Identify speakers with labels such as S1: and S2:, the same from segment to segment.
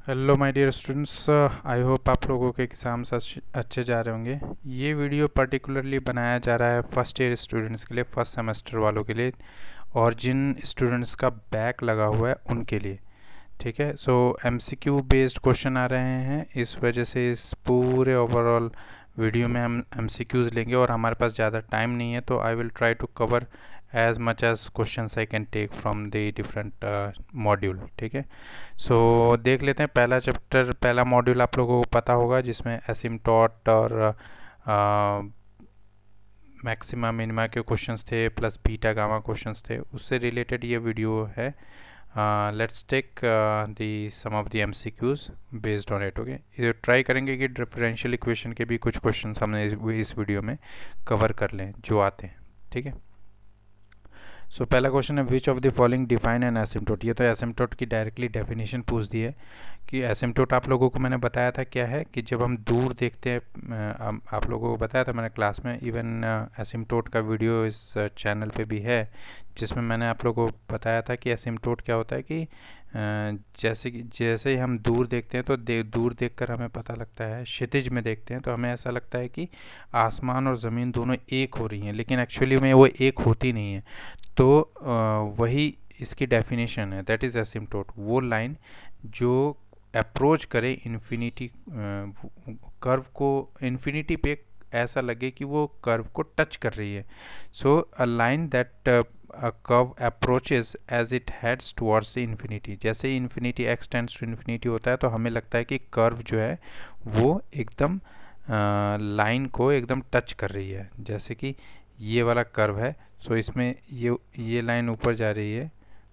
S1: Hello my dear students, I hope आप लोगों के एग्ज़ाम्स अच्छे जा रहे होंगे। ये वीडियो पर्टिकुलरली बनाया जा रहा है फर्स्ट ईयर स्टूडेंट्स के लिए, फर्स्ट सेमेस्टर वालों के लिए, और जिन स्टूडेंट्स का बैक लगा हुआ है उनके लिए। ठीक है, सो एमसीक्यू बेस्ड क्वेश्चन आ रहे हैं, इस वजह से इस पूरे ओवरऑल वीडियो में हम एमसीक्यूज़ लेंगे और हमारे पास ज़्यादा टाइम नहीं है, तो I will try to cover as much as questions I can take from the different module। ठीक है, सो देख लेते हैं। पहला चैप्टर, पहला मॉड्यूल आप लोगों को पता होगा, जिसमें एसिम्टोट और मैक्सिमा मिनिमा के क्वेश्चंस थे, प्लस बीटा गामा क्वेश्चंस थे, उससे रिलेटेड ये वीडियो है। Let's take the some of the MCQs based on it. Okay, ये ट्राई करेंगे कि डिफरेंशियल इक्वेशन के भी कुछ क्वेश्चंस हमने इस वीडियो में कवर कर लें जो आते हैं। ठीक है, सो पहला क्वेश्चन है, which of the following define an asymptote. ये तो एसिम्टोट की डायरेक्टली डेफिनेशन पूछ दी है कि एसिम्टोट आप लोगों को मैंने बताया था क्या है, कि जब हम दूर देखते हैं, आप लोगों को बताया था मैंने क्लास में, इवन एसिम्टोट का वीडियो इस चैनल पे भी है, जिसमें मैंने आप लोगों को बताया था कि एसिम्टोट क्या होता है। कि जैसे ही हम दूर देखते हैं तो दूर देखकर हमें पता लगता है, क्षितिज में देखते हैं तो हमें ऐसा लगता है कि आसमान और ज़मीन दोनों एक हो रही हैं, लेकिन एक्चुअली में वो एक होती नहीं है। तो वही इसकी डेफिनेशन है, दैट इज़ एसिम्टोट। वो लाइन जो अप्रोच करे इन्फिनिटी, कर्व को इन्फिनिटी पे, ऐसा लगे कि वो कर्व को टच कर रही है। So a line that a curve approaches as it heads towards the infinity. जैसे ही infinity x tends to infinity होता है तो हमें लगता है कि कर्व जो है वो एकदम लाइन को एकदम टच कर रही है। जैसे कि ये वाला कर्व है, सो इसमें ये लाइन ऊपर जा रही है,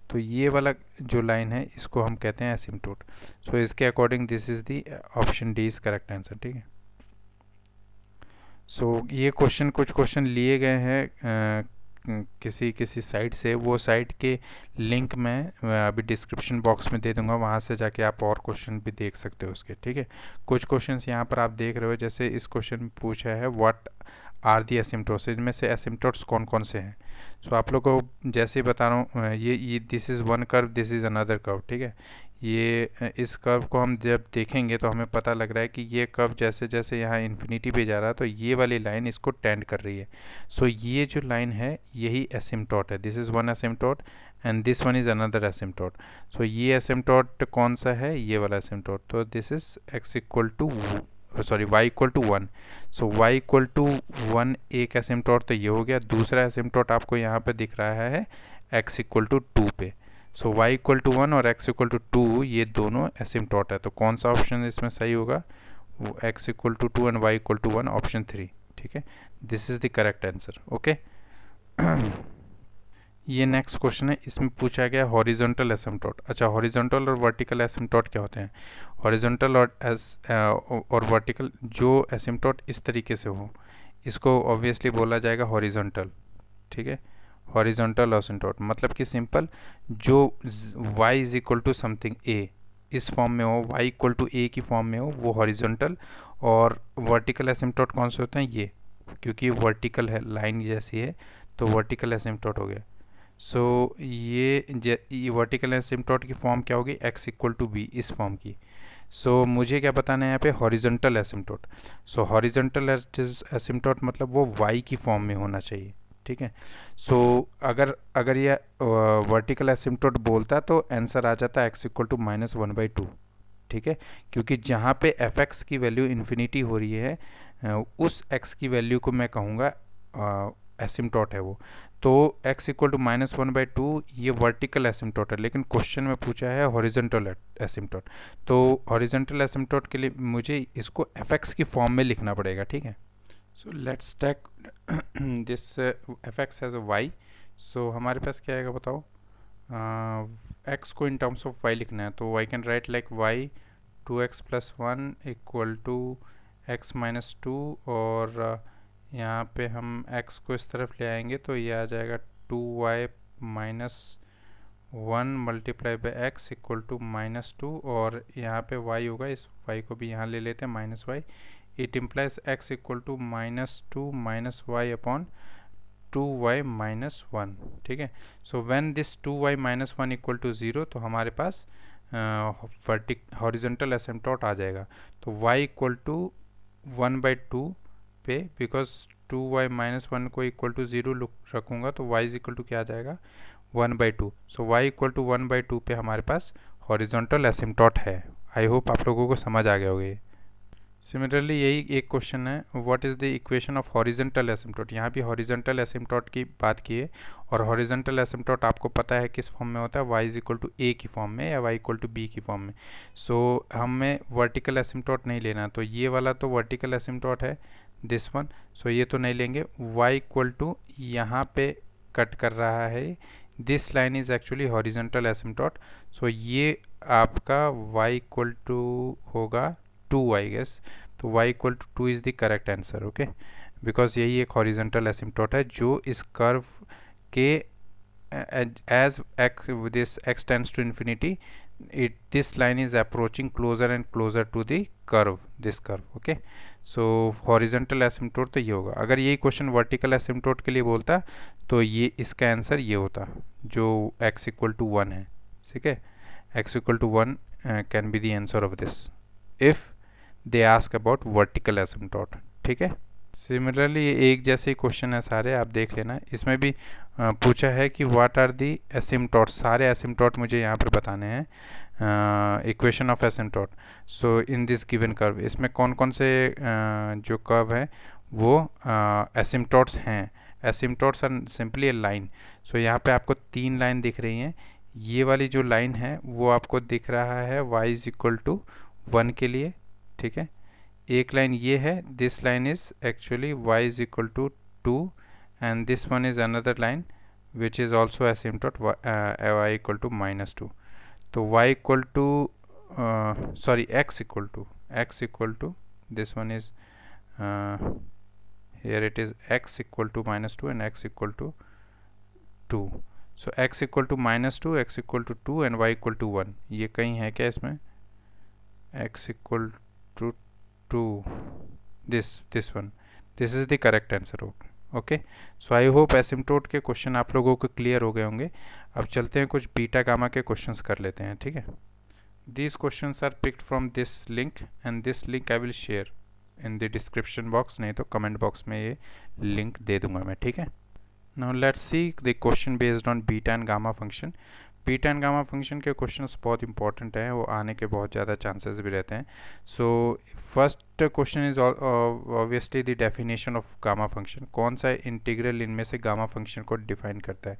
S1: तो ये वाला जो लाइन है इसको हम कहते हैं एसिम्टोट। सो इसके according this is the option D is correct answer. ठीक है, सो ये क्वेश्चन, कुछ क्वेश्चन लिए गए हैं किसी किसी साइट से। वो साइट के लिंक मैं अभी डिस्क्रिप्शन बॉक्स में दे दूंगा, वहाँ से जाके आप और क्वेश्चन भी देख सकते हो उसके। ठीक है, कुछ क्वेश्चंस यहाँ पर आप देख रहे हो, जैसे इस क्वेश्चन में पूछा है व्हाट आर दी एसिम्टोट्स, इनमें से एसिम्टोट्स कौन कौन से हैं। सो आप लोग को जैसे ही बता रहा हूँ, ये this is one curve, this is another curve. ठीक है, ये इस कर्व को हम जब देखेंगे तो हमें पता लग रहा है कि ये कर्व जैसे जैसे यहाँ इन्फिनिटी पे जा रहा है तो ये वाली लाइन इसको टेंड कर रही है। सो ये जो लाइन है यही एसिम्टोट है, this is one asymptote and this one is another asymptote. So ये एसिम्टोट कौन सा है, ये वाला एसिम्टोट, तो this is x equal to, sorry y equal to 1। So y equal to 1 एक एसिम्टोट तो ये हो गया। दूसरा एसिम्टोट आपको यहाँ पे दिख रहा है x इक्वल टू 2 पे। सो y इक्वल टू 1 और x इक्वल टू 2 ये दोनों एसिम्टोट है, तो कौन सा ऑप्शन इसमें सही होगा, वो x equal to 2 and y equal to 1, option 3। ठीक है, this is the correct answer. Okay, ये नेक्स्ट क्वेश्चन है, इसमें पूछा गया हॉरिजॉन्टल एसिम्टोट। अच्छा, हॉरिजॉन्टल और वर्टिकल एसिम्टोट क्या होते हैं। हॉरिजॉन्टल और वर्टिकल जो एसिम्टोट इस तरीके से हो, इसको ऑब्वियसली बोला जाएगा हॉरिजॉन्टल। ठीक है, हॉरिजॉन्टल एसिम्टोट मतलब कि सिंपल, जो y is equal to something a इस फॉर्म में हो, y इक्वल टू a की फॉर्म में हो, वो हॉरिजॉन्टल। और वर्टिकल एसिम्टोट कौन से होते हैं, ये, क्योंकि वर्टिकल है, लाइन जैसी है, तो वर्टिकल एसिम्टोट हो गया। सो ये वर्टिकल एसिम्टोट की फॉर्म क्या होगी, x इक्वल टू बी, इस फॉर्म की। सो मुझे क्या बताना है यहाँ पे, हॉरिजॉन्टल एसिम्टोट। सो हॉरिजॉन्टल एसिम्टोट मतलब वो y की फॉर्म में होना चाहिए। ठीक है, सो अगर अगर ये वर्टिकल एसिम्टोट बोलता तो आंसर आ जाता x इक्वल टू -1/2। ठीक है, क्योंकि जहाँ पे एफ एक्स की वैल्यू इन्फिनिटी हो रही है, उस x की वैल्यू को मैं कहूँगा एसिम्टोट है वो। तो x इक्वल टू -1/2 ये वर्टिकल एसिम्टोट है, लेकिन क्वेश्चन में पूछा है हॉरिजॉन्टल एसिम्टोट। तो हॉरिजॉन्टल एसिम्टोट के लिए मुझे इसको एफ एक्स की फॉर्म में लिखना पड़ेगा। ठीक है, so let's take this f x as a y. So हमारे पास क्या आएगा बताओ, एक्स को इन टर्म्स ऑफ वाई लिखना है, तो I can write like Y 2x + 1 equal to x-2, और यहाँ पे हम x को इस तरफ ले आएंगे तो ये आ जाएगा 2y - 1 multiply by X equal to -2, और यहाँ पे y होगा, इस y को भी यहाँ ले लेते हैं -y। It implies x equal to -2 - y upon 2y - 1। ठीक है, so when this 2y - 1 equal to 0, तो हमारे पास हॉरिजॉन्टल एसिम्पटोट आ जाएगा। तो y इक्वल टू 1/2 पे, बिकॉज 2y-1 को इक्वल टू 0 रखूँगा तो y इज इक्वल टू क्या आ जाएगा 1/2। सो y इक्वल टू 1/2 पे हमारे पास हॉरिजॉन्टल एसिम्पटोट है। आई होप आप लोगों को समझ आ गया होगा ये। सिमिलरली यही एक क्वेश्चन है, what is the equation of horizontal asymptote. यहाँ भी हॉरिजॉन्टल एसिम्पटोट की बात की है, और हॉरिजॉन्टल एसिम्पटोट आपको पता है किस फॉर्म में होता है, y is equal to a की फॉर्म में या y इक्वल टू b की फॉर्म में। सो हमें वर्टिकल एसिम्पटोट नहीं लेना, तो ये वाला तो वर्टिकल एसिम्पटोट है, दिस वन। सो ये तो नहीं लेंगे। y इक्वल टू यहाँ पे कट कर रहा है, this line is actually horizontal asymptote. So ये आपका y इक्वल टू होगा 2 आई गेस। तो y equal to 2 is the correct answer, okay, because यही एक हॉरिजॉन्टल एसिम्पटोट है जो इस कर्व के as this x tends to infinity, this line is approaching closer and closer to the curve, this curve, okay. so horizontal asymptote तो ये होगा। अगर यही क्वेश्चन वर्टिकल asymptote के लिए बोलता तो ये इसका आंसर ये होता जो x इक्वल टू 1 है, ठीक है। x equal to 1 can be the answer of this if they ask about vertical asymptote, ठीक है। सिमिलरली ये एक जैसे ही क्वेश्चन है सारे, आप देख लेना। इसमें भी पूछा है कि व्हाट आर दी एसिम्पटोट, सारे एसिम्पटोट मुझे यहाँ पर बताने हैं, equation of asymptote. So in this given curve, इसमें कौन कौन से जो कर्व हैं वो एसिम्पटोट्स हैं। एसिम्पटोट्स आर सिंपली ए लाइन। सो यहाँ पे आपको 3 लाइन दिख रही हैं। ये वाली जो लाइन है वो आपको दिख रहा है y इज इक्वल टू 1 के लिए, ठीक है। एक लाइन ये है, this line is actually y is equal to 2, and this one is another line which is also asymptote y equal to -2। तो y equal to sorry x equal to this one is here it is x equal to -2 and x equal to 2। So x equal to -2, x equal to 2 and y equal to 1। ये कहीं है क्या इसमें? x equal to 2, this one, this is the correct answer, okay. so I hope एसिम्पटोट के question आप लोगों को clear हो गए होंगे। अब चलते हैं कुछ बीटा गामा के क्वेश्चंस कर लेते हैं, ठीक है। these questions are picked from this link and this link I will share in the description box, नहीं तो कमेंट बॉक्स में ये लिंक दे दूंगा मैं, ठीक है। Now let's see the question based on beta and gamma function. Beta and gamma function के questions बहुत इंपॉर्टेंट हैं, वो आने के बहुत ज़्यादा चांसेस भी रहते हैं। So first question is obviously the definition of gamma function. कौन सा इंटीग्रल इनमें से गामा फंक्शन को डिफाइन करता है?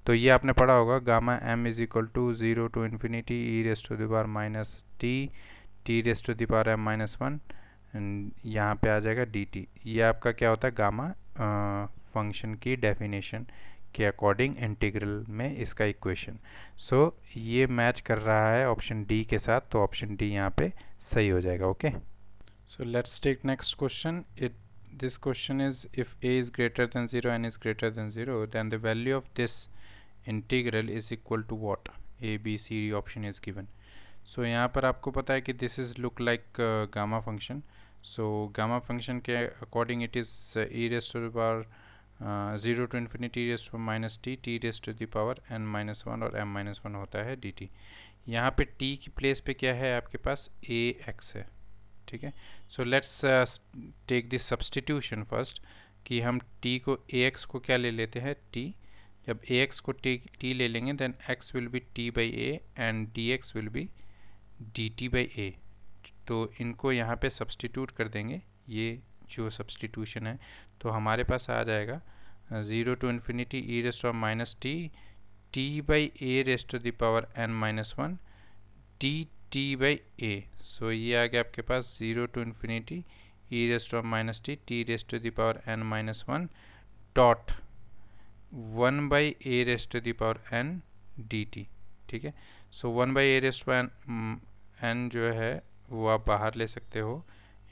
S1: तो ये आपने पढ़ा होगा, gamma m is equal to 0 to infinity e race to the power minus t raised to the power m-1, यहाँ पे आ जाएगा dt। ये आपका क्या होता है, गामा फंक्शन की डेफिनेशन के अकॉर्डिंग इंटीग्रल में इसका इक्वेशन। सो ये मैच कर रहा है ऑप्शन डी के साथ, तो ऑप्शन डी यहाँ पे सही हो जाएगा, okay. So let's take next question. This question is if a is greater than 0 and is greater than 0 then the value of this integral is equal to what? a b c d option is given. सो यहाँ पर आपको पता है कि this is look like gamma function. So gamma function के according it is e race to the power 0 to infinity race to minus t race to the power n-1 और m-1 होता है dt। यहाँ पे t की place पे क्या है आपके पास? ax है, ठीक है। So let's take this substitution first, कि हम t को ax को क्या ले लेते हैं, t। जब ax को t ले लेंगे then x will be t by a and dx will be dt by a। तो इनको यहाँ पे सब्स्टिट्यूट कर देंगे, ये जो सब्स्टिट्यूशन है, तो हमारे पास आ जाएगा 0 to infinity e race to minus t by a raise to the power n-1 t by a. So ये आ गया आपके पास 0 to infinity e race to minus t race to the power n-1 dot 1 by a raise to the power n dt, ठीक है। So 1 by a raise to n जो है वो आप बाहर ले सकते हो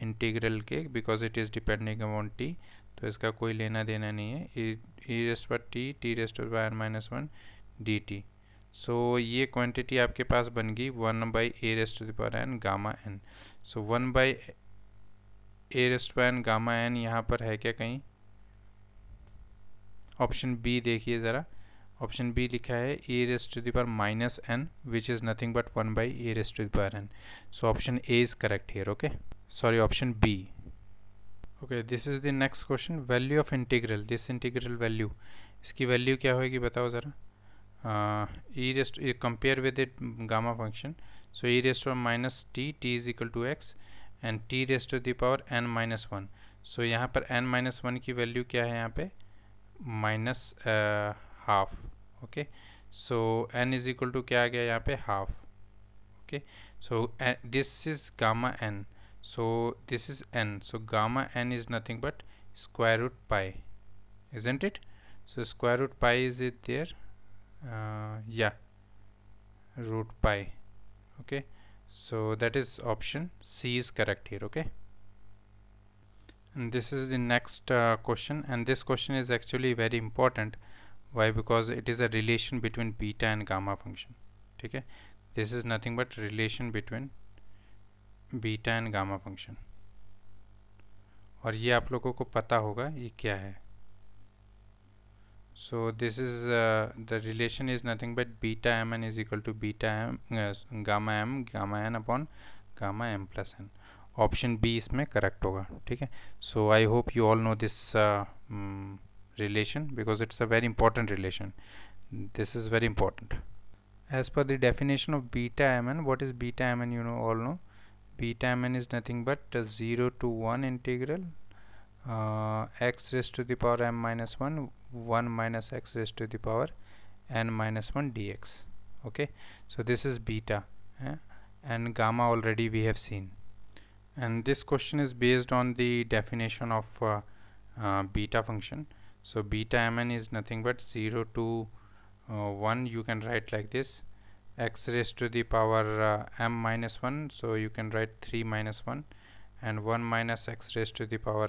S1: इंटीग्रल के, because it is depending upon T, तो इसका कोई लेना देना नहीं है। ई रेस्ट पर टी रेस्ट पर n-1 dt। सो ये क्वांटिटी आपके पास बन गई 1 by a raised to the power n gamma n। So 1 by a raised पर n गामा n यहाँ पर है क्या कहीं? ऑप्शन बी देखिए ज़रा, ऑप्शन बी लिखा है a raise to the power minus n which is nothing but 1 by a raise to the power n. So option a is correct here. Okay, sorry, option b. Okay, this is the next question. Value of integral, this integral value, इसकी value क्या होगी बताओ ज़रा. e raised to compare with it gamma function. So e raised to minus t is equal to x and t raised to the power n minus 1. So यहाँ पर n minus 1 की value क्या है यहाँ पे minus half. Okay, so n is equal to क्या आ गया यहाँ पे half. Okay, so this is gamma n, so this is n, so gamma n is nothing but square root pi, isn't it? So square root pi, is it there? Yeah, root pi. Okay, so that is option C is correct here. Okay, and this is the next question, and this question is actually very important. Why? Because it is a relation between beta and gamma function. Okay, this is nothing but relation between beta and gamma function. और ये आप लोगों को पता होगा ये क्या है. So this is the relation is nothing but beta mn is equal to beta m gamma n upon gamma m plus n. Option b इसमें करेक्ट होगा. ठीक है, so I hope you all know this relation because it's a very important relation. This is very important. As per the definition of beta mn, what is beta mn? You know, all know beta mn is nothing but 0 to 1 integral x raised to the power m minus 1 1 minus x raised to the power n minus 1 dx. Okay, so this is beta, and gamma already we have seen, and this question is based on the definition of beta function. So beta mn is nothing but 0 to 1. You can write like this: x raised to the power m minus 1, so you can write 3 minus 1, and 1 minus x raised to the power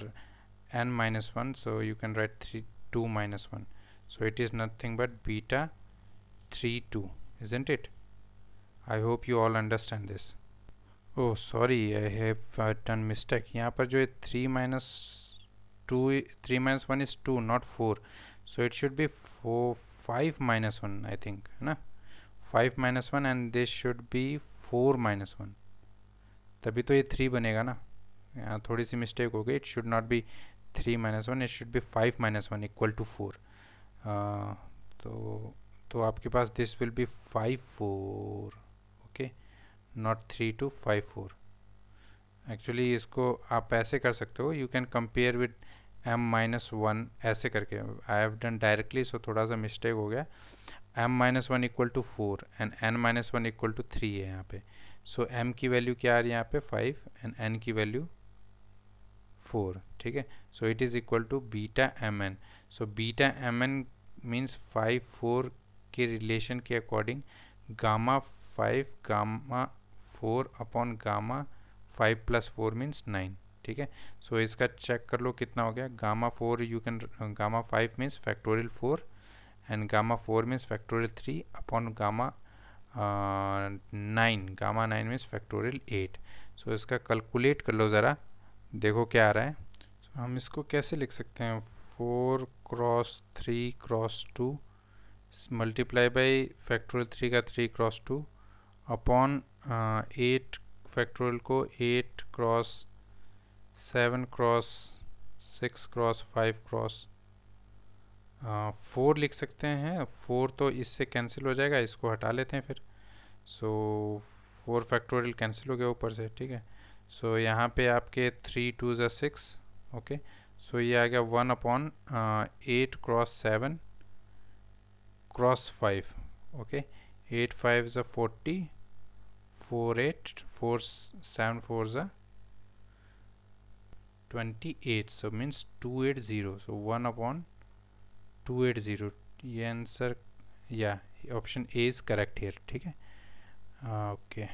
S1: n minus 1, so you can write 2 minus 1. So it is nothing but beta 3 2, isn't it? I hope you all understand this. Oh sorry, I have done mistake. यहाँ पर जो है 3 minus 2, 3 minus 1 is 2, not 4. So it should be 5 minus 1, I think, है ना. 5 minus 1 and this should be 4 minus 1. तभी तो ये 3 बनेगा ना. यहाँ थोड़ी सी मिस्टेक हो गई. It should not be 3 minus 1, it should be 5 minus 1 equal to 4. तो आपके पास this will be 5 4. okay, not 3 to 5 4. Actually इसको आप ऐसे कर सकते हो, you can compare with m minus 1 ऐसे करके. आई हैव डन डायरेक्टली, सो थोड़ा सा मिस्टेक हो गया. m minus 1 equal to 4 and n minus 1 equal to 3 है यहाँ पे. सो m की वैल्यू क्या आ रही है यहाँ पे 5 एंड n की वैल्यू 4. ठीक है, so it is equal to beta M N. So beta M N means 5 4 के रिलेशन के according gamma 5 gamma 4 upon gamma 5 plus 4 means 9. ठीक है, सो इसका चेक कर लो कितना हो गया. Gamma 4 you can, gamma 5 means factorial 4 and gamma 4 means factorial 3 upon gamma 9, gamma 9 means factorial 8. सो इसका कैलकुलेट कर लो ज़रा, देखो क्या आ रहा है. so, हम इसको कैसे लिख सकते हैं. 4 cross 3 cross 2 multiply by factorial 3 का 3 क्रॉस 2 अपॉन 8 फैक्टोरियल को 8 क्रॉस 7 क्रॉस 6 क्रॉस 5 क्रॉस 4 लिख सकते हैं. 4 तो इससे कैंसिल हो जाएगा, इसको हटा लेते हैं फिर. सो 4 फैक्टोरियल कैंसिल हो गया ऊपर से. ठीक है, सो यहाँ पे आपके 3 2 ज़ा 6. ओके, सो ये आ गया 1 अपॉन 8 क्रॉस 7 क्रॉस 5. ओके, 8 5 ज़ा 40, 4 8 4 7 4 ज़ा 28. So means 280. सो 1 अपॉन 280. ये आंसर, या option a is correct here. ठीक है, okay.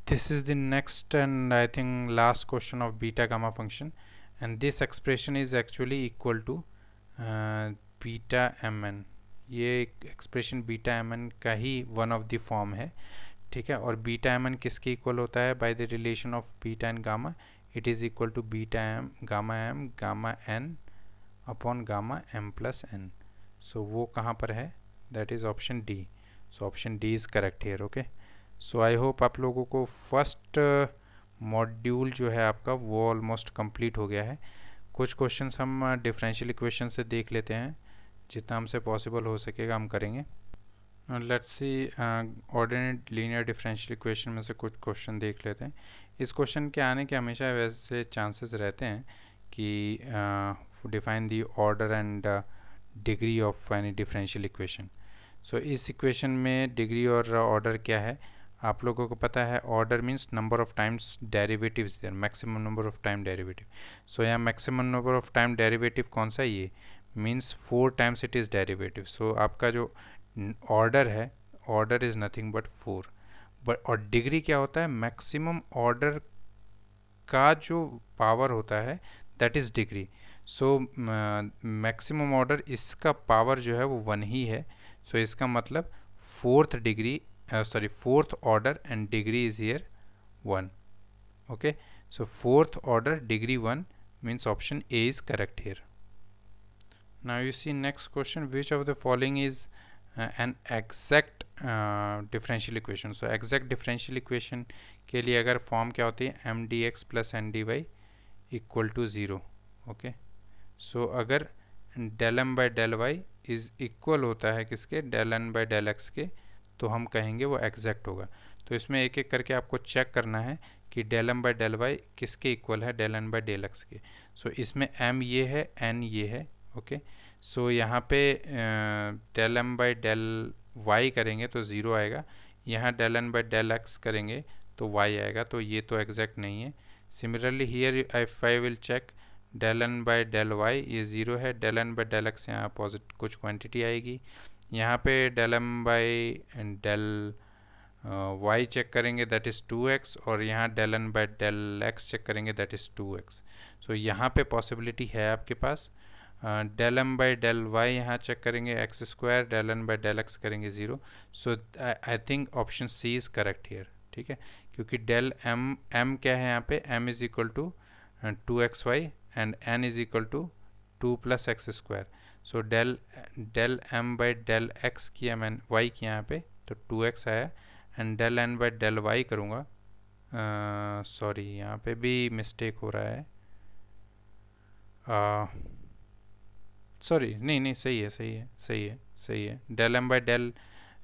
S1: This is the next and I think last question of beta gamma function, and this expression is actually equal to beta mn. ये expression beta mn का ही one of the form है. ठीक है, और beta mn किसके equal होता है by the relation of beta and gamma. It is equal to beta m gamma n upon gamma m plus n. सो वो कहाँ पर है, that is option D. So option D is correct here. Okay, so I hope आप लोगों को first module जो है आपका वो ऑलमोस्ट कंप्लीट हो गया है. कुछ क्वेश्चंस हम डिफरेंशियल इक्वेशन से देख लेते हैं, जितना हमसे पॉसिबल हो सकेगा हम करेंगे. Let's see, ordinate linear differential equation में से कुछ क्वेश्चन देख लेते हैं. इस क्वेश्चन के आने के हमेशा वैसे चांसेस रहते हैं कि define the order and degree of any differential equation. So इस इक्वेशन में डिग्री और ऑर्डर क्या है आप लोगों को पता है. Order means number of times derivative is there, maximum number of time derivative. So यहाँ maximum number of time derivative कौन सा, ये means 4 times it is derivative. So आपका जो ऑर्डर है, order is nothing but 4. But और degree क्या होता है, मैक्सिमम ऑर्डर का जो पावर होता है that is degree. So maximum order इसका पावर जो है वो 1 ही है. सो इसका मतलब fourth degree, fourth order and degree is here 1. Okay, so fourth order degree 1 means option A is correct here. Now you see next question, which of the following is an exact differential equation. So exact differential equation के लिए अगर form क्या होती है, m d x plus n d y equal to zero. Okay, so अगर del M by del y is equal होता है किसके, del N by del x के, तो हम कहेंगे वो एग्जैक्ट होगा. तो इसमें एक एक करके आपको चेक करना है कि del M by del Y किसके इक्वल है, del N by del x के. सो इसमें एम ये है, एन ये है. ओके, सो यहाँ पे del M by del Y करेंगे तो ज़ीरो आएगा, यहाँ del N by del X करेंगे तो वाई आएगा. तो ये तो एग्जैक्ट नहीं है. Similarly here if I will check del N by del y, ये ज़ीरो है. Del N by del x यहाँ पॉजिटिव कुछ क्वांटिटी आएगी. यहाँ पे del M by del y check करेंगे दैट इज़ 2x, और यहाँ del N by del x check करेंगे दैट इज़ 2x. सो यहाँ पे पॉसिबिलिटी है आपके पास. Del M by del y यहाँ चेक करेंगे x square, del N by del X करेंगे zero. So I think option C is correct here. ठीक है, क्योंकि डेल एम क्या है यहाँ पे, M is equal to 2xy and N is equal to 2 plus X square. So del M by del X किया मैंने, वाई किया यहाँ पे तो 2x आया, and del N by del Y करूँगा, सॉरी यहाँ पे भी मिस्टेक हो रहा है. सॉरी नहीं सही है. Del M by del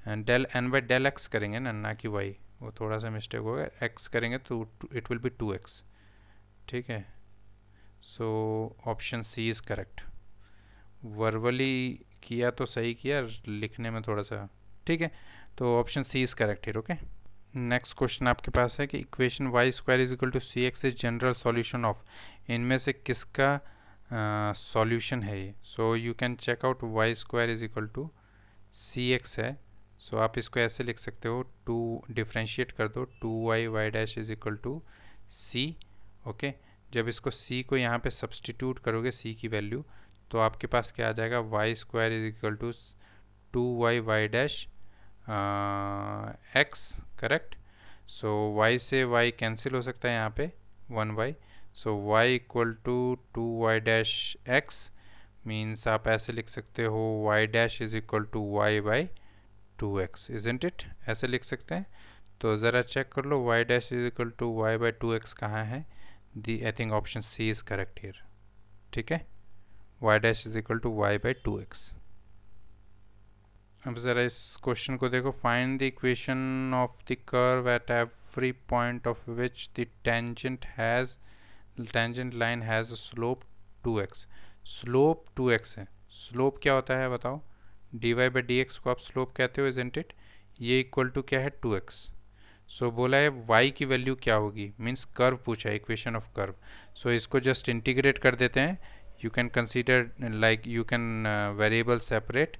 S1: N by del X करेंगे ना कि वाई, वो थोड़ा सा मिस्टेक होगा. एक्स करेंगे तो इट विल बी 2x. ठीक है, so option C is correct. Verbally किया तो सही किया, लिखने में थोड़ा सा ठीक है. तो option C is correct here. Okay, next question आपके पास है कि equation Y square is equal to C X is general solution of, इनमें से किसका सॉल्यूशन है ये. So you can check out Y square is equal to C X है. सो आप इसको ऐसे लिख सकते हो, टू डिफ्रेंशिएट कर दो, 2y Y dash is equal to C. Okay, जब इसको c को यहाँ पे सब्सटीट्यूट करोगे c की वैल्यू, तो आपके पास क्या आ जाएगा, Y square is equal to 2y Y dash X. Correct. So y से y कैंसिल हो सकता है यहाँ पे 1y. सो y equal to 2y dash X means आप ऐसे लिख सकते हो y dash is equal to y by 2x. Isn't it, ऐसे लिख सकते हैं. तो ज़रा चेक कर लो y dash is equal to y by 2x कहाँ है. दी I think option C is correct here. ठीक है, y dash is equal to y by 2x. अब ज़रा इस क्वेश्चन को देखो, find the equation of the curve at every point of which the tangent line has slope 2x. Slope 2x है. Slope क्या होता है बताओ, dy बाई डी एक्स को आप स्लोप कहते हो, इजंट इट. ये इक्वल टू क्या है, 2x. सो बोला है y की वैल्यू क्या होगी, मीन्स कर्व पूछा है, इक्वेशन ऑफ कर्व. सो इसको जस्ट इंटीग्रेट कर देते हैं. You can consider like you can variable separate,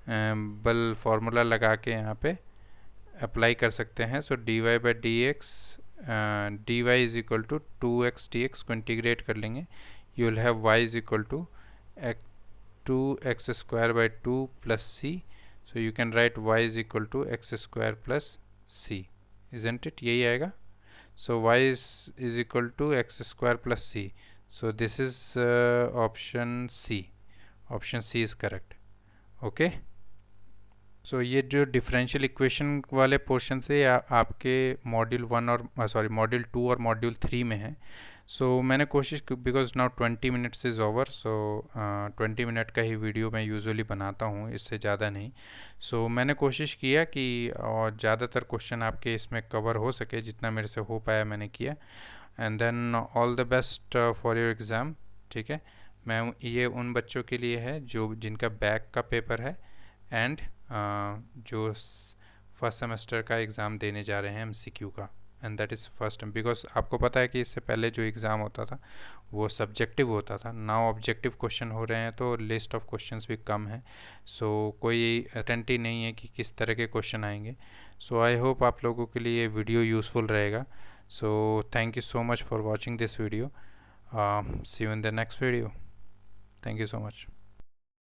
S1: बल फार्मूला लगा के यहाँ पे अप्लाई कर सकते हैं. So d y by d x, d y is equal to 2x dx को इंटीग्रेट कर लेंगे. You will have y is equal to 2x square by 2 plus c. So you can write y is equal to x square plus c. Isn't it, यही आएगा. सो y is equal to x square plus c. So this is option c. Option c is correct. Okay, ये जो differential equation वाले portion से आपके module 1 और module 2 और मॉड्यूल 3 में है। मैंने कोशिश की, because now 20 minutes is over, 20 minute का ही वीडियो मैं यूजुअली बनाता हूँ, इससे ज़्यादा नहीं। मैंने कोशिश किया कि और ज़्यादातर क्वेश्चन आपके इसमें कवर हो सके, जितना मेरे से हो पाया मैंने किया। And then all the best for your exam. ठीक है, ये उन बच्चों के लिए है जो जिनका बैक का पेपर है, एंड जो फर्स्ट सेमेस्टर का एग्ज़ाम देने जा रहे हैं एमसीक्यू का। And that is first, because आपको पता है कि इससे पहले जो एग्ज़ाम होता था वो सब्जेक्टिव होता था, नाउ ऑब्जेक्टिव क्वेश्चन हो रहे हैं, तो लिस्ट ऑफ क्वेश्चंस भी कम है। कोई अटेंटी नहीं है कि किस तरह के क्वेश्चन आएंगे। आई होप आप लोगों के लिए ये वीडियो यूज़फुल रहेगा। Thank you so much for watching this video. See you in the next video. Thank you so much.